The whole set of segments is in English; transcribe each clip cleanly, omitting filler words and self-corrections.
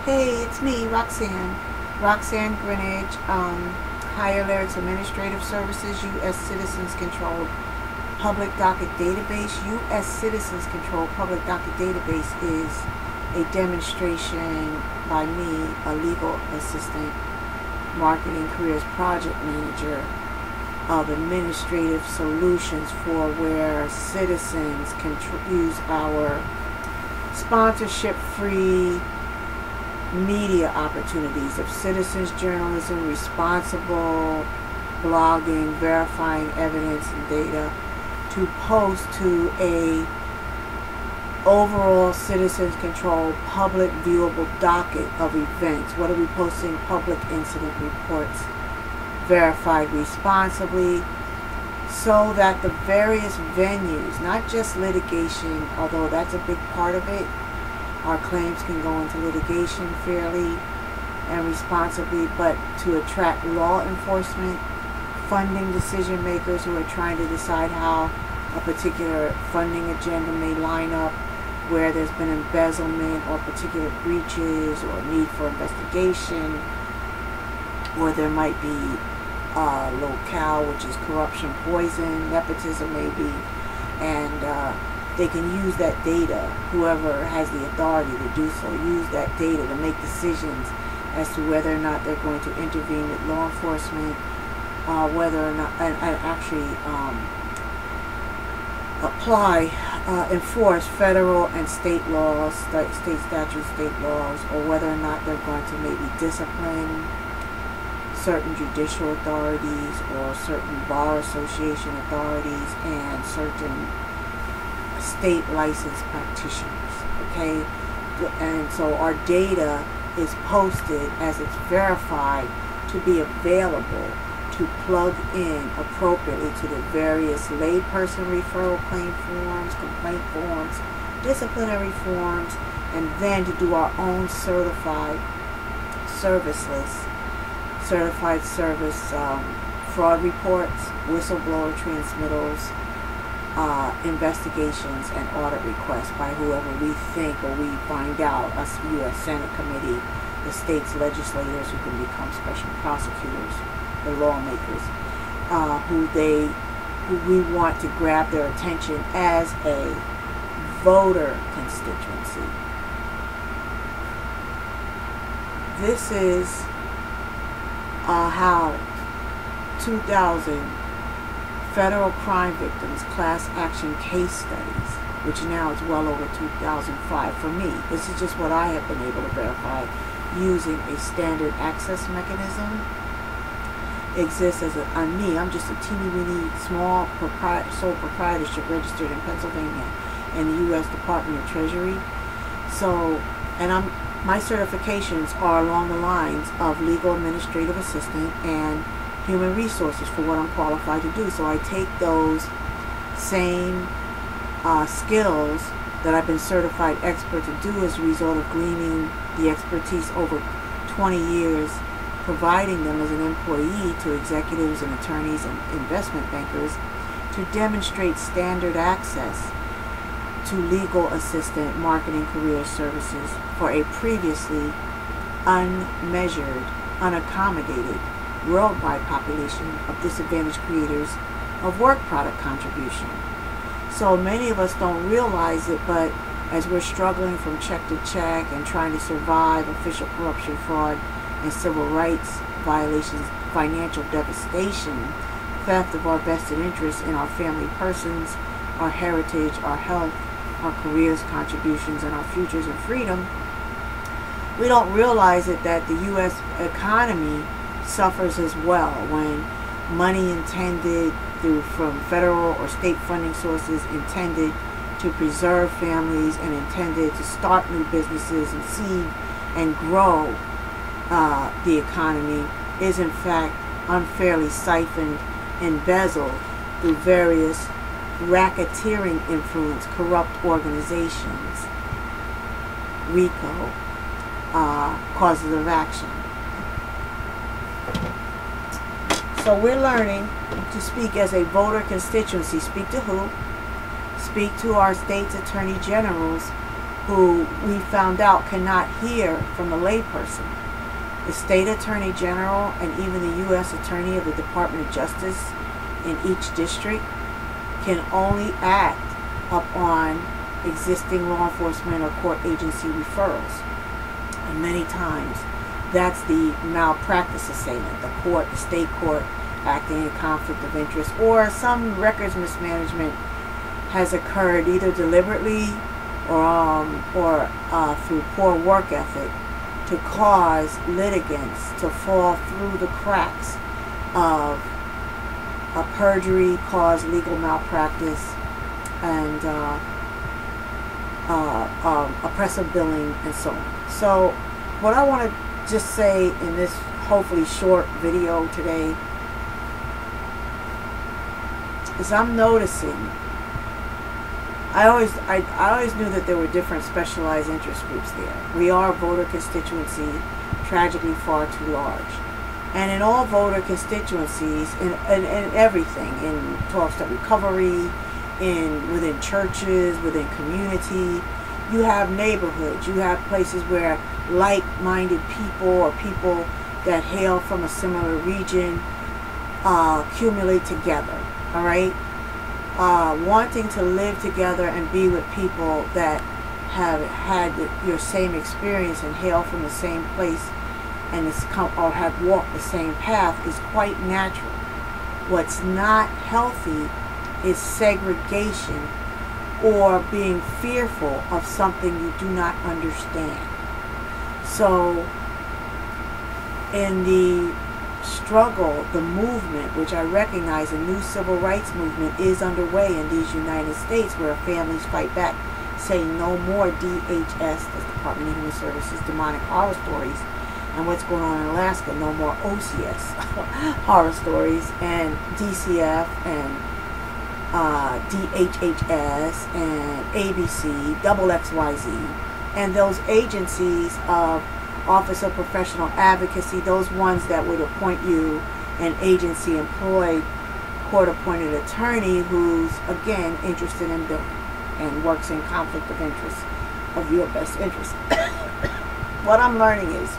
Hey, it's me, Roxanne. Roxanne Grinage, HireLyrics Administrative Services, U.S. Citizens Controlled Public Docket Database. U.S. Citizens Controlled Public Docket Database is a demonstration by me, a legal assistant, marketing careers project manager of administrative solutions for where citizens can use our sponsorship-free media opportunities of citizens journalism, responsible blogging, verifying evidence and data to post to a overall citizens controlled public viewable docket of events. What are we posting? Public incident reports, verified responsibly, so that the various venues, not just litigation, although that's a big part of it, our claims can go into litigation fairly and responsibly, but to attract law enforcement, funding decision makers who are trying to decide how a particular funding agenda may line up, where there's been embezzlement or particular breaches or need for investigation, or there might be locale, which is corruption, poison, nepotism maybe, and they can use that data, whoever has the authority to do so, use that data to make decisions as to whether or not they're going to intervene with law enforcement, whether or not, and actually enforce federal and state laws, state statutes, state laws, or whether or not they're going to maybe discipline certain judicial authorities or certain bar association authorities and certain state licensed practitioners. Okay, and so our data is posted as it's verified to be available to plug in appropriately to the various layperson referral claim forms, complaint forms, disciplinary forms, and then to do our own certified service list, certified service fraud reports, whistleblower transmittals, investigations and audit requests by whoever we think or we find out, us U.S. Senate committee, the state's legislators who can become special prosecutors, the lawmakers, who we want to grab their attention as a voter constituency. This is how 2000 federal crime victims class action case studies, which now is well over 2005 for me. This is just what I have been able to verify using a standard access mechanism. Exists as on me. I'm just a teeny-weeny small sole proprietorship registered in Pennsylvania and the U.S. Department of Treasury. So, and my certifications are along the lines of legal administrative assistant and human resources for what I'm qualified to do. So I take those same skills that I've been certified expert to do as a result of gleaning the expertise over 20 years, providing them as an employee to executives and attorneys and investment bankers to demonstrate standard access to legal assistant marketing career services for a previously unmeasured, unaccommodated worldwide population of disadvantaged creators of work product contribution. So many of us don't realize it, but as we're struggling from check to check and trying to survive official corruption, fraud, and civil rights violations, financial devastation, theft of our vested interests in our family persons, our heritage, our health, our careers, contributions, and our futures and freedom, we don't realize it that the U.S. economy suffers as well when money intended from federal or state funding sources intended to preserve families and intended to start new businesses and seed and grow the economy is in fact unfairly siphoned, embezzled through various racketeering influence, corrupt organizations, RICO, causes of action. So we're learning to speak as a voter constituency. Speak to who? Speak to our state's attorney generals who we found out cannot hear from a layperson. The state attorney general and even the U.S. attorney of the Department of Justice in each district can only act upon existing law enforcement or court agency referrals. And many times that's the malpractice assailant, the state court acting in conflict of interest, or some records mismanagement has occurred either deliberately or through poor work ethic to cause litigants to fall through the cracks of a perjury, cause legal malpractice, and oppressive billing, and so on. So what I want to just say in this hopefully short video today is I'm noticing, I always knew that there were different specialized interest groups there. We are a voter constituency tragically far too large. And in all voter constituencies, in everything, in 12-step recovery, within churches, within community, you have neighborhoods, you have places where like-minded people or people that hail from a similar region accumulate together, all right? Wanting to live together and be with people that have had your same experience and hail from the same place and or have walked the same path is quite natural. What's not healthy is segregation or being fearful of something you do not understand. So in the struggle, the movement, which I recognize a new civil rights movement is underway in these United States, where families fight back, saying no more DHS, that's Department of Human Services, demonic horror stories, and what's going on in Alaska, no more OCS horror stories, and DCF, and DHHS, and ABC, XYZ, and those agencies of Office of Professional Advocacy, those ones that would appoint you an agency employed, court appointed attorney who's again interested in billing and works in conflict of interest of your best interest. What I'm learning is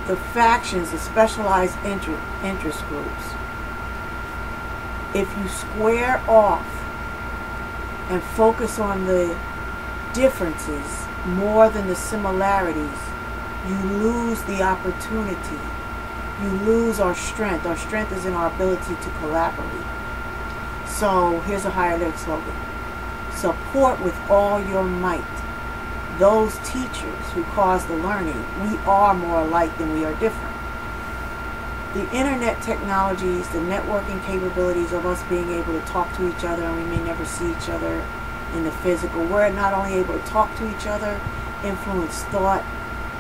the factions, the specialized interest groups, if you square off and focus on the differences more than the similarities, you lose the opportunity. You lose our strength. Our strength is in our ability to collaborate. So here's a HireLyrics slogan: support with all your might those teachers who cause the learning. We are more alike than we are different. The internet technologies, the networking capabilities of us being able to talk to each other, and we may never see each other in the physical. We're not only able to talk to each other, influence thought,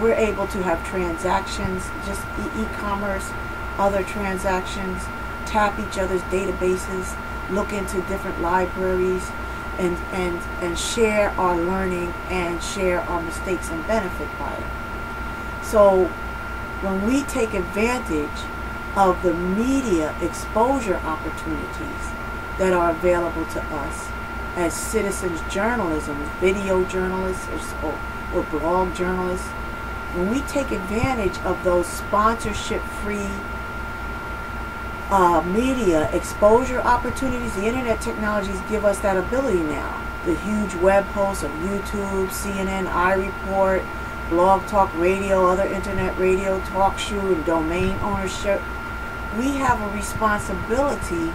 we're able to have transactions, just e-commerce, other transactions, tap each other's databases, look into different libraries, and share our learning and share our mistakes and benefit by it. So when we take advantage of the media exposure opportunities that are available to us as citizens journalism, video journalists or blog journalists, when we take advantage of those sponsorship-free media exposure opportunities, the internet technologies give us that ability now. The huge web hosts of YouTube, CNN, iReport, Blog Talk Radio, other internet radio, talk show, and domain ownership. We have a responsibility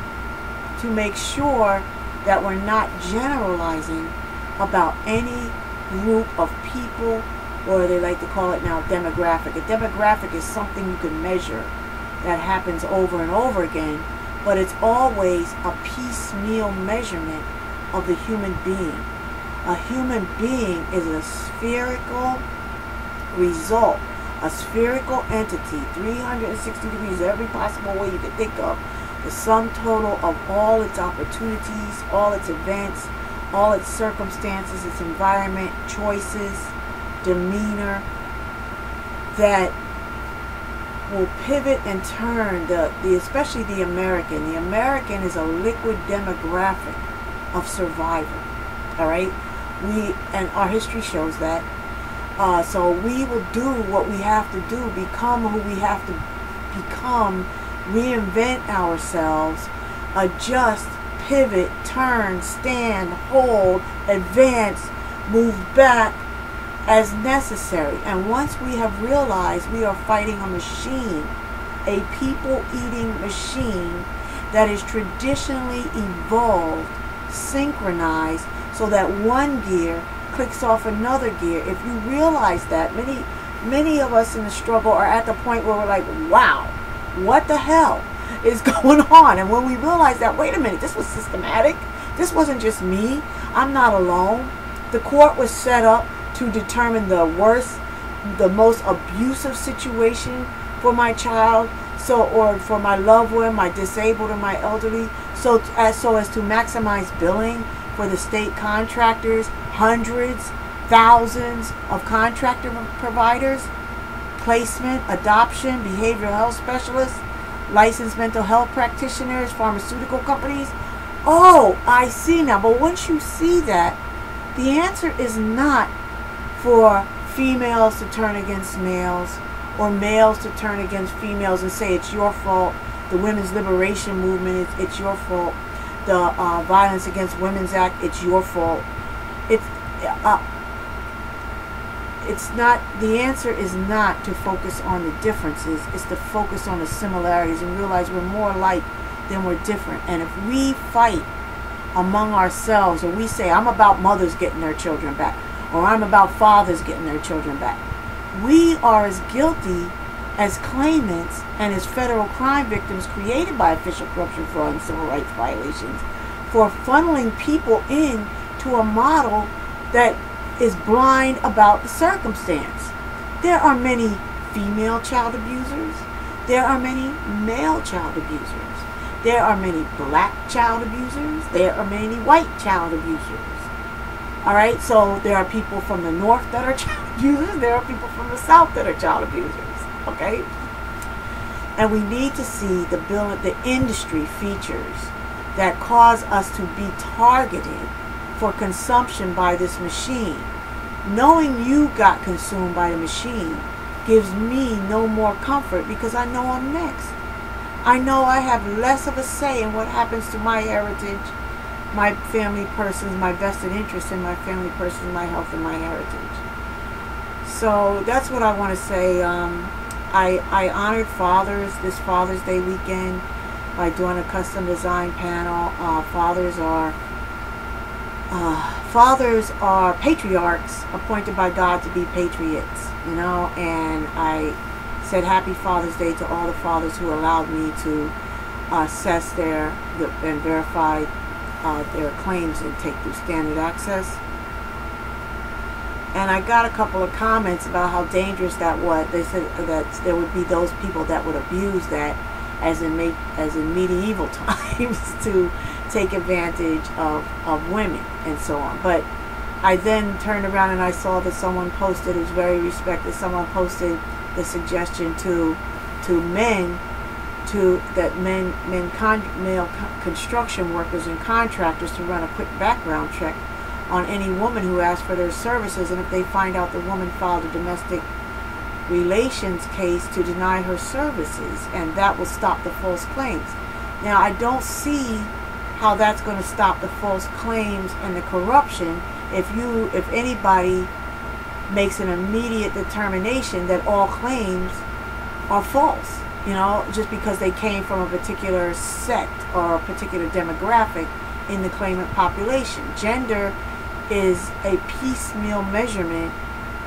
to make sure that we're not generalizing about any group of people, or they like to call it now demographic. A demographic is something you can measure that happens over and over again, but it's always a piecemeal measurement of the human being. A human being is a spherical result, a spherical entity, 360 degrees, every possible way you can think of, the sum total of all its opportunities, all its events, all its circumstances, its environment, choices, demeanor, that will pivot and turn especially the American. The American is a liquid demographic of survival. All right, And our history shows that. So we will do what we have to do, become who we have to become, reinvent ourselves, adjust, pivot, turn, stand, hold, advance, move back as necessary. And once we have realized we are fighting a machine, a people-eating machine that is traditionally evolved, synchronized, so that one gear clicks off another gear. If you realize that, many of us in the struggle are at the point where we're like, wow, what the hell is going on? And when we realize that, wait a minute, this was systematic. This wasn't just me. I'm not alone. The court was set up to determine the worst, the most abusive situation for my child, or for my loved one, my disabled or my elderly, so as to maximize billing for the state contractors, hundreds, thousands of contractor providers, placement, adoption, behavioral health specialists, licensed mental health practitioners, pharmaceutical companies. Oh, I see now. But once you see that, the answer is not for females to turn against males or males to turn against females and say it's your fault. The women's liberation movement, it's your fault. The Violence Against Women's Act, it's your fault. It's not, the answer is not to focus on the differences. It's to focus on the similarities and realize we're more alike than we're different. And if we fight among ourselves, or we say, I'm about mothers getting their children back, or I'm about fathers getting their children back, we are as guilty as claimants and as federal crime victims created by official corruption, fraud, and civil rights violations for funneling people in to a model that is blind about the circumstance. There are many female child abusers. There are many male child abusers. There are many black child abusers. There are many white child abusers. All right, so there are people from the north that are child abusers. There are people from the south that are child abusers. Okay, and we need to see the industry features that cause us to be targeted for consumption by this machine. Knowing you got consumed by the machine gives me no more comfort, because I know I'm next. I know I have less of a say in what happens to my heritage, my family persons, my vested interest in my family persons, my health, and my heritage. So that's what I want to say. I honored fathers this Father's Day weekend by doing a custom design panel. Fathers are patriarchs appointed by God to be patriots, you know, and I said happy Father's Day to all the fathers who allowed me to assess and verify their claims and take through standard access. And I got a couple of comments about how dangerous that was. They said that there would be those people that would abuse that as in medieval times to take advantage of women and so on. But I then turned around and I saw that someone posted, it was very respected, someone posted the suggestion to men, male construction workers and contractors, to run a quick background check on any woman who asks for their services, and if they find out the woman filed a domestic relations case, to deny her services, and that will stop the false claims. Now, I don't see how that's going to stop the false claims and the corruption if anybody makes an immediate determination that all claims are false, you know, just because they came from a particular sect or a particular demographic in the claimant population. Gender is a piecemeal measurement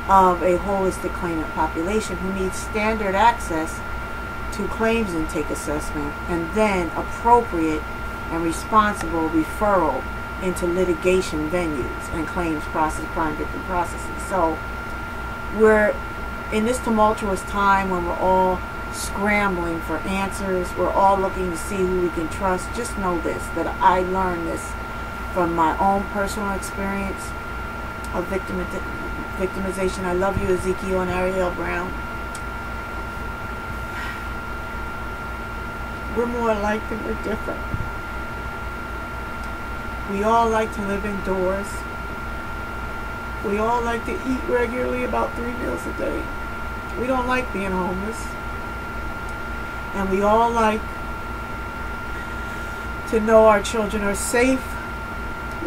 of a holistic claimant population who needs standard access to claims intake assessment and then appropriate and responsible referral into litigation venues and claims process, crime victim processes. So we're in this tumultuous time when we're all scrambling for answers, we're all looking to see who we can trust. Just know this, that I learned this from my own personal experience of victimization. I love you, Ezekiel and Ariel Brown. We're more alike than we're different. We all like to live indoors. We all like to eat regularly, about 3 meals a day. We don't like being homeless. And we all like to know our children are safe,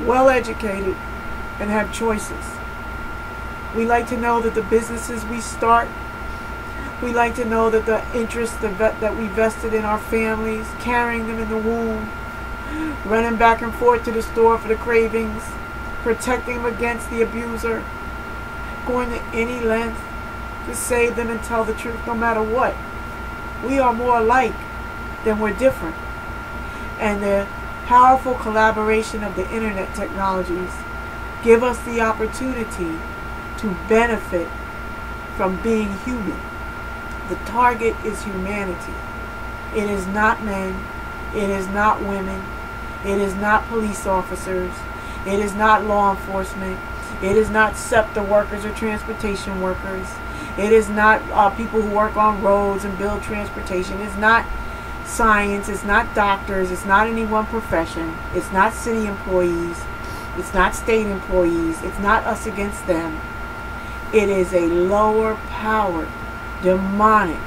well educated, and have choices. We like to know that the businesses we start, we like to know that the interests that we vested in our families, carrying them in the womb, running back and forth to the store for the cravings, protecting them against the abuser, going to any length to save them and tell the truth no matter what. We are more alike than we're different. And the powerful collaboration of the internet technologies give us the opportunity to benefit from being human. The target is humanity. It is not men. It is not women. It is not police officers. It is not law enforcement. It is not SEPTA workers or transportation workers. It is not people who work on roads and build transportation. It's not science. It's not doctors. It's not any one profession. It's not city employees. It's not state employees. It's not us against them. It is a lower powered, demonic,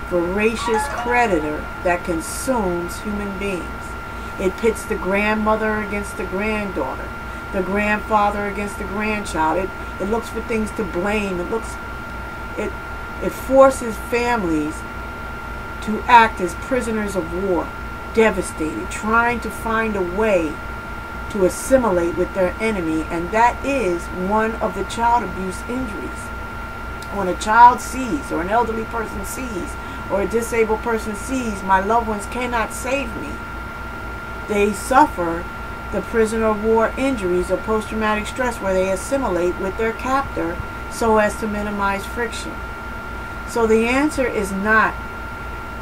voracious predator that consumes human beings. It pits the grandmother against the granddaughter, the grandfather against the grandchild. It looks for things to blame. It forces families to act as prisoners of war, devastated, trying to find a way to assimilate with their enemy, and that is one of the child abuse injuries. When a child sees, or an elderly person sees, or a disabled person sees, my loved ones cannot save me, they suffer the prisoner of war injuries or post-traumatic stress, where they assimilate with their captor so as to minimize friction. So the answer is not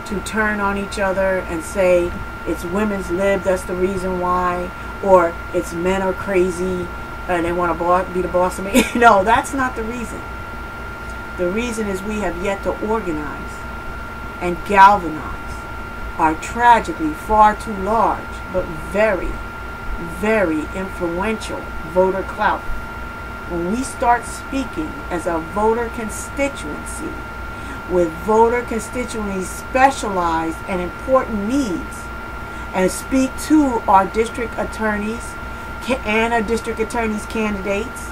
to turn on each other and say it's women's lib, that's the reason why, or it's men are crazy and they want to be the boss of me. No, that's not the reason. The reason is we have yet to organize and galvanize our tragically far too large but very, very influential voter clout. When we start speaking as a voter constituency with voter constituencies specialized and important needs, and speak to our district attorneys and our district attorneys candidates.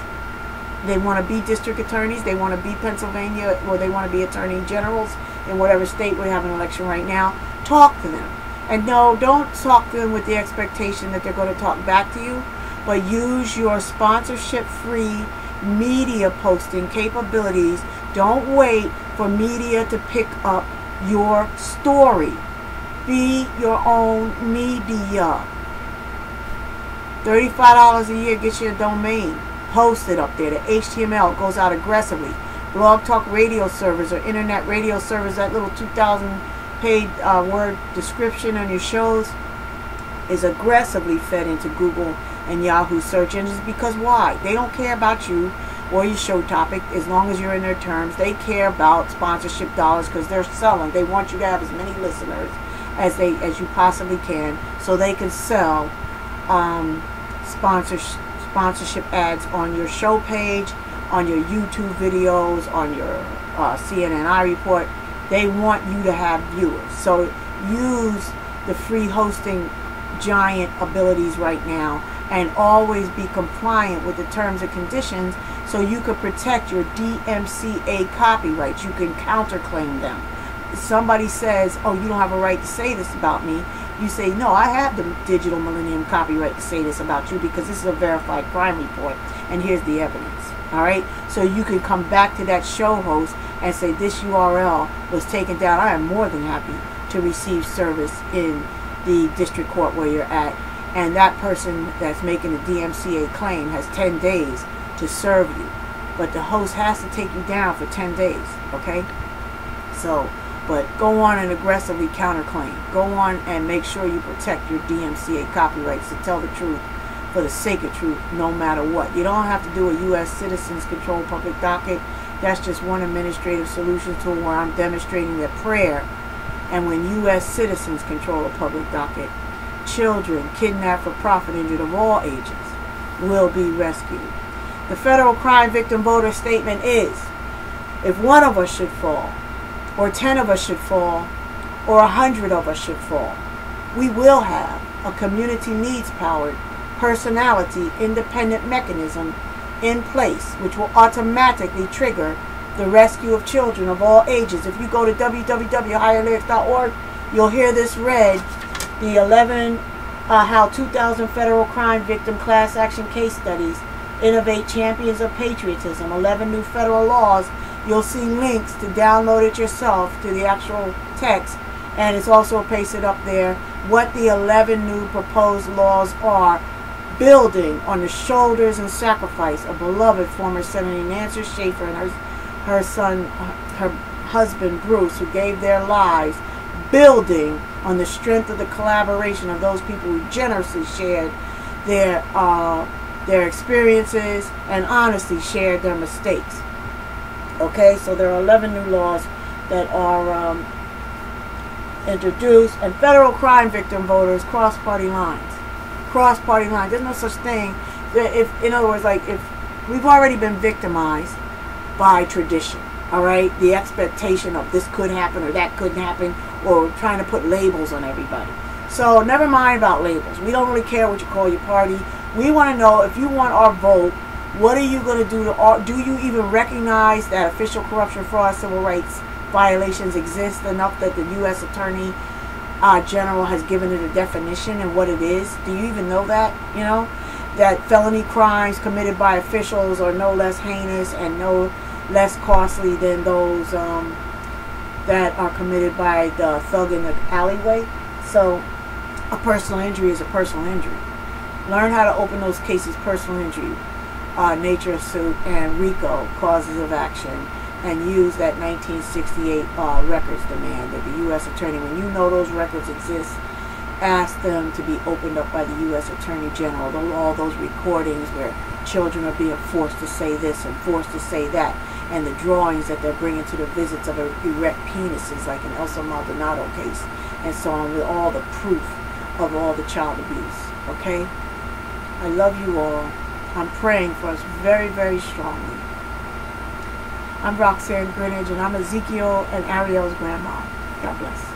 They want to be district attorneys, they want to be Pennsylvania, or they want to be attorney generals in whatever state we have an election right now. Talk to them. And no, don't talk to them with the expectation that they're going to talk back to you, but use your sponsorship-free media posting capabilities. Don't wait for media to pick up your story. Be your own media. $35 a year gets you a domain. Post it up there. The HTML goes out aggressively. Blog Talk radio servers or internet radio servers, that little 2,000 paid word description on your shows is aggressively fed into Google and Yahoo search engines. Because why? They don't care about you or your show topic as long as you're in their terms. They care about sponsorship dollars because they're selling. They want you to have as many listeners as you possibly can, so they can sell sponsorship ads on your show page, on your YouTube videos, on your CNN iReport. They want you to have viewers. So use the free hosting giant abilities right now, and always be compliant with the terms and conditions so you can protect your DMCA copyrights. You can counterclaim them. Somebody says, oh, you don't have a right to say this about me. You say, no, I have the Digital Millennium copyright to say this about you because this is a verified crime report and here's the evidence. All right? So you can come back to that show host and say, this URL was taken down. I am more than happy to receive service in the district court where you're at. And that person that's making the DMCA claim has 10 days to serve you. But the host has to take you down for 10 days. Okay? So, but go on and aggressively counterclaim. Go on and make sure you protect your DMCA copyrights to tell the truth for the sake of truth, no matter what. You don't have to do a U.S. Citizens Control Public Docket. That's just one administrative solution tool where I'm demonstrating that prayer. And when U.S. citizens control a public docket, children kidnapped for profit, injured of all ages, will be rescued. The federal crime victim voter statement is, if one of us should fall, or 10 of us should fall, or 100 of us should fall, we will have a community needs powered, personality independent mechanism in place which will automatically trigger the rescue of children of all ages. If you go to www.HireLyrics.org, you'll hear this read, the 11 how 2000 federal crime victim class action case studies innovate champions of patriotism, 11 new federal laws. You'll see links to download it yourself to the actual text, and it's also pasted up there what the 11 new proposed laws are, building on the shoulders and sacrifice of beloved former Senator Nancy Schaefer and her son, her husband Bruce, who gave their lives, building on the strength of the collaboration of those people who generously shared their experiences and honestly shared their mistakes. Okay, so there are 11 new laws that are introduced, and federal crime victim voters cross party lines. Cross party lines. There's no such thing. If, in other words, like if we've already been victimized by tradition, all right, the expectation of this could happen or that couldn't happen, or trying to put labels on everybody. So never mind about labels. We don't really care what you call your party. We want to know, if you want our vote, what are you going to do do you even recognize that official corruption, fraud, civil rights violations exist enough that the U.S. Attorney General has given it a definition and what it is? Do you even know that? You know, that felony crimes committed by officials are no less heinous and no less costly than those that are committed by the thug in the alleyway. So a personal injury is a personal injury. Learn how to open those cases, personal injury, nature of suit, and RICO, causes of action, and use that 1968 records demand that the U.S. Attorney, when you know those records exist, ask them to be opened up by the U.S. Attorney General. All those recordings where children are being forced to say this and forced to say that, and the drawings that they're bringing to the visits of erect penises, like in Elsa Maldonado case, and so on, with all the proof of all the child abuse. Okay? I love you all. I'm praying for us very, very strongly. I'm Roxanne Grinage, and I'm Ezekiel and Ariel's grandma. God bless.